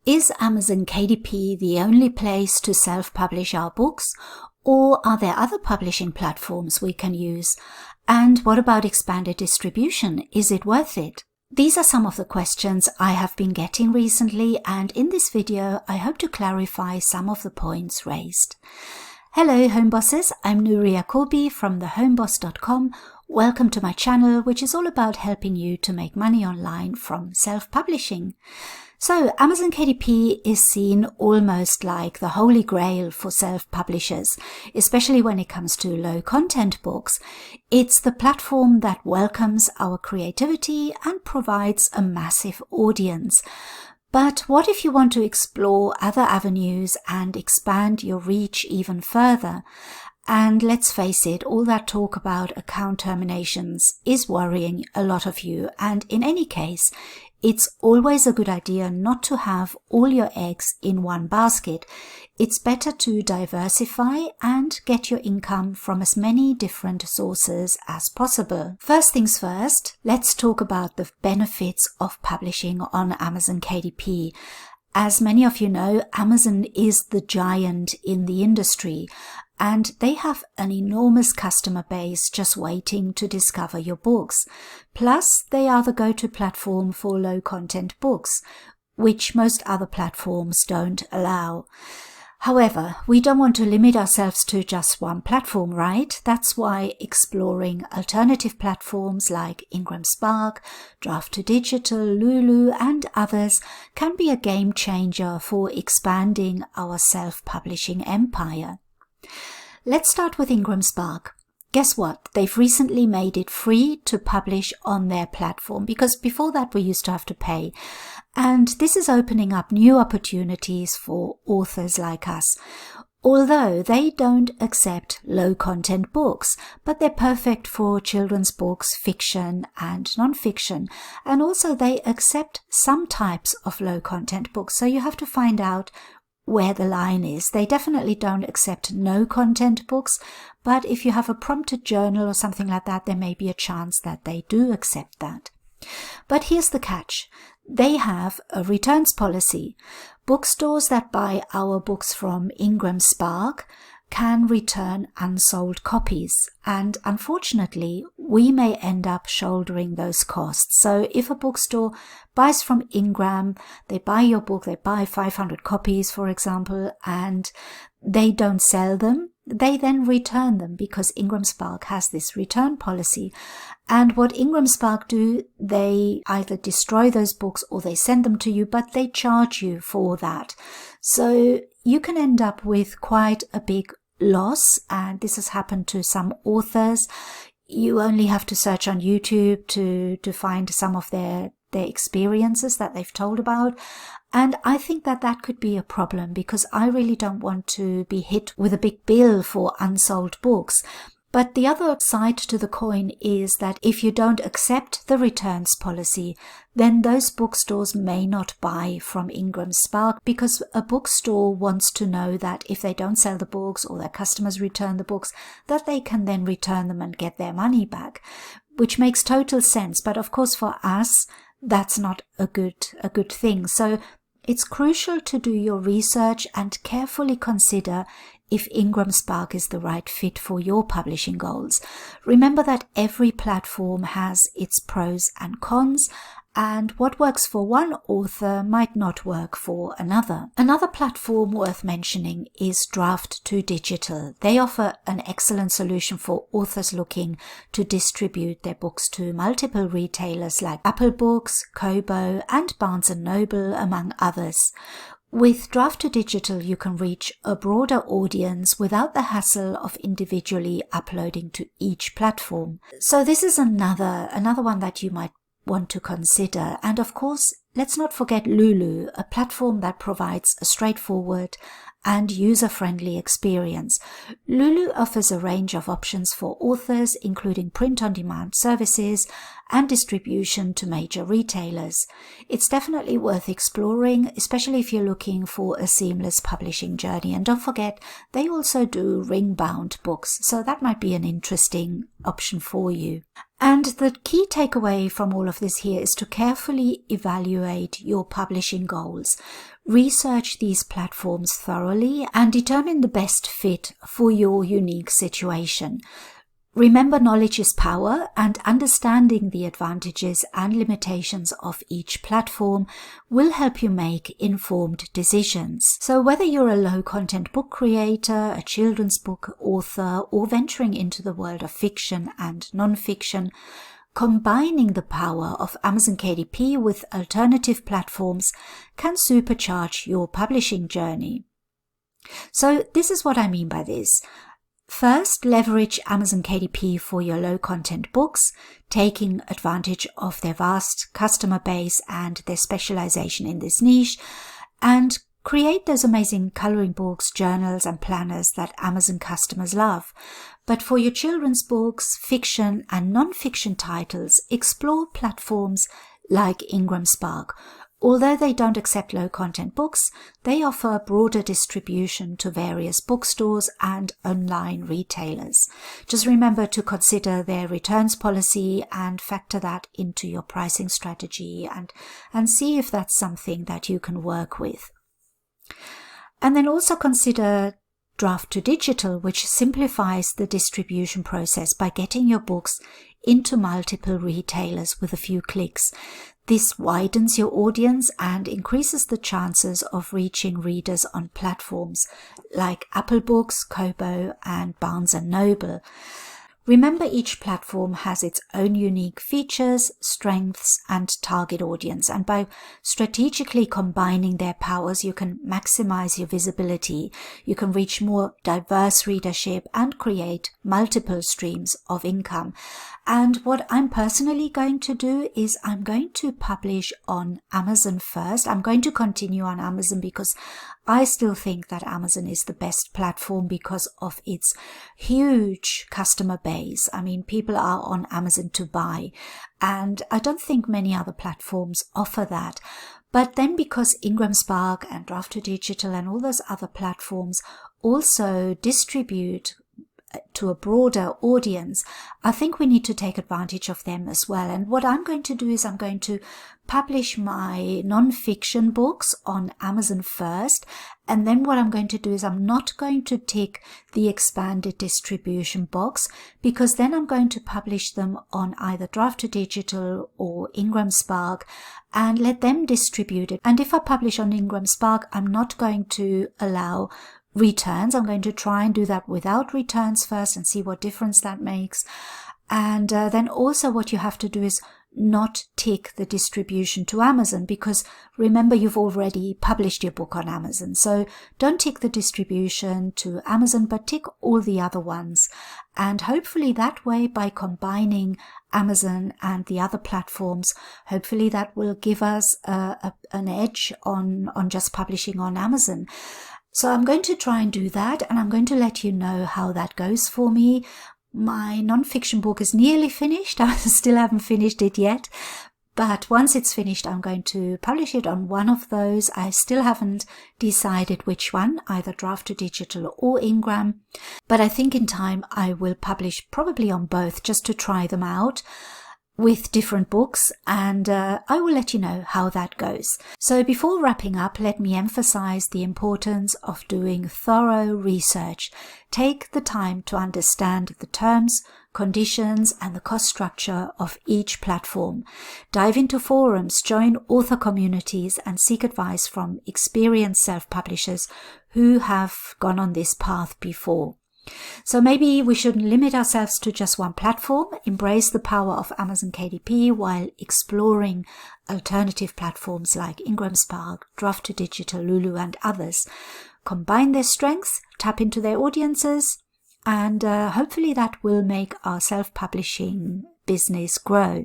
Is Amazon KDP the only place to self-publish our books, or are there other publishing platforms we can use? And what about expanded distribution? Is it worth it? These are some of the questions I have been getting recently, and in this video I hope to clarify some of the points raised. Hello home bosses, I'm Nuria Kobi from thehomeboss.com. Welcome to my channel, which is all about helping you to make money online from self-publishing. So Amazon KDP is seen almost like the holy grail for self-publishers, especially when it comes to low-content books. It's the platform that welcomes our creativity and provides a massive audience. But what if you want to explore other avenues and expand your reach even further? And let's face it, all that talk about account terminations is worrying a lot of you, and in any case, it's always a good idea not to have all your eggs in one basket. It's better to diversify and get your income from as many different sources as possible. First things first, let's talk about the benefits of publishing on Amazon KDP. As many of you know, Amazon is the giant in the industry, and they have an enormous customer base just waiting to discover your books. Plus, they are the go-to platform for low-content books, which most other platforms don't allow. However, we don't want to limit ourselves to just one platform, right? That's why exploring alternative platforms like Ingram Park, Draft2Digital, Lulu, and others can be a game changer for expanding our self-publishing empire. Let's start with Ingram Park. Guess what? They've recently made it free to publish on their platform, because before that we used to have to pay. And this is opening up new opportunities for authors like us. Although they don't accept low-content books, but they're perfect for children's books, fiction and non-fiction. And also they accept some types of low-content books, so you have to find out where the line is. They definitely don't accept no-content books, but if you have a prompted journal or something like that, there may be a chance that they do accept that. But here's the catch. They have a returns policy. Bookstores that buy our books from Ingram Park can return unsold copies, and unfortunately we may end up shouldering those costs. So if a bookstore buys from Ingram, they buy your book, they buy 500 copies for example, and they don't sell them, they then return them, because Ingram Park has this return policy. And what Ingram Park do, they either destroy those books or they send them to you, but they charge you for that. So you can end up with quite a big loss, and this has happened to some authors. You only have to search on YouTube to find some of their experiences that they've told about. And I think that that could be a problem, because I really don't want to be hit with a big bill for unsold books. But the other side to the coin is that if you don't accept the returns policy, then those bookstores may not buy from Ingram Park, because a bookstore wants to know that if they don't sell the books or their customers return the books, that they can then return them and get their money back, which makes total sense. But of course for us, that's not a good thing. So it's crucial to do your research and carefully consider if Ingram Park is the right fit for your publishing goals. Remember that every platform has its pros and cons, and what works for one author might not work for another. Another platform worth mentioning is Draft2Digital. They offer an excellent solution for authors looking to distribute their books to multiple retailers like Apple Books, Kobo, and Barnes & Noble, among others. With Draft2Digital, you can reach a broader audience without the hassle of individually uploading to each platform. So this is another one that you might want to consider. And of course, let's not forget Lulu, a platform that provides a straightforward and user-friendly experience. Lulu offers a range of options for authors, including print-on-demand services and distribution to major retailers. It's definitely worth exploring, especially if you're looking for a seamless publishing journey. And don't forget, they also do ring-bound books, so that might be an interesting option for you. And the key takeaway from all of this here is to carefully evaluate your publishing goals. Research these platforms thoroughly and determine the best fit for your unique situation. Remember, knowledge is power, and understanding the advantages and limitations of each platform will help you make informed decisions. So whether you're a low-content book creator, a children's book author, or venturing into the world of fiction and non-fiction, combining the power of Amazon KDP with alternative platforms can supercharge your publishing journey. So this is what I mean by this. First, leverage Amazon KDP for your low-content books, taking advantage of their vast customer base and their specialization in this niche, and create those amazing coloring books, journals, and planners that Amazon customers love. But for your children's books, fiction, and non-fiction titles, explore platforms like Ingram Park. Although they don't accept low-content books, they offer broader distribution to various bookstores and online retailers. Just remember to consider their returns policy and factor that into your pricing strategy and see if that's something that you can work with. And then also consider Draft to Digital, which simplifies the distribution process by getting your books into multiple retailers with a few clicks. This widens your audience and increases the chances of reaching readers on platforms like Apple Books, Kobo, and Barnes & Noble. Remember, each platform has its own unique features, strengths, and target audience, and by strategically combining their powers, you can maximize your visibility, you can reach more diverse readership, and create multiple streams of income. And what I'm personally going to do is I'm going to publish on Amazon first. I'm going to continue on Amazon because I still think that Amazon is the best platform because of its huge customer base. I mean, people are on Amazon to buy, and I don't think many other platforms offer that. But then because Ingram Park and Draft to Digital and all those other platforms also distribute to a broader audience, I think we need to take advantage of them as well. And what I'm going to do is I'm going to publish my non-fiction books on Amazon first, and then what I'm going to do is I'm not going to tick the expanded distribution box, because then I'm going to publish them on either Draft to Digital or Ingram Park and let them distribute it. And if I publish on Ingram Park, I'm not going to allow returns. I'm going to try and do that without returns first and see what difference that makes. And then also what you have to do is not tick the distribution to Amazon, because remember, you've already published your book on Amazon. So don't tick the distribution to Amazon, but tick all the other ones. And hopefully that way, by combining Amazon and the other platforms, hopefully that will give us an edge on just publishing on Amazon. So I'm going to try and do that, and I'm going to let you know how that goes for me. My non-fiction book is nearly finished. I still haven't finished it yet, but once it's finished, I'm going to publish it on one of those. I still haven't decided which one, either Draft to Digital or Ingram, but I think in time I will publish probably on both just to try them out with different books, and I will let you know how that goes. So before wrapping up, let me emphasize the importance of doing thorough research. Take the time to understand the terms, conditions, and the cost structure of each platform. Dive into forums, join author communities, and seek advice from experienced self-publishers who have gone on this path before. So maybe we shouldn't limit ourselves to just one platform. Embrace the power of Amazon KDP while exploring alternative platforms like Ingram Park, Draft to Digital, Lulu, and others. Combine their strengths, tap into their audiences, and hopefully that will make our self-publishing business grow.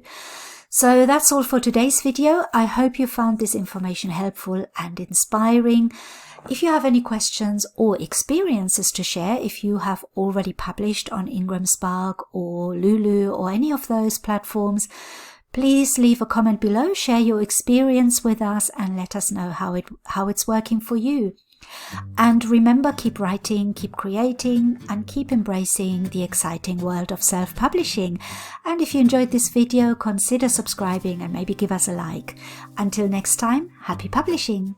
So that's all for today's video. I hope you found this information helpful and inspiring. If you have any questions or experiences to share, if you have already published on Ingram Park or Lulu or any of those platforms, please leave a comment below, share your experience with us, and let us know how it's working for you. And remember, keep writing, keep creating, and keep embracing the exciting world of self-publishing. And if you enjoyed this video, consider subscribing and maybe give us a like. Until next time, happy publishing!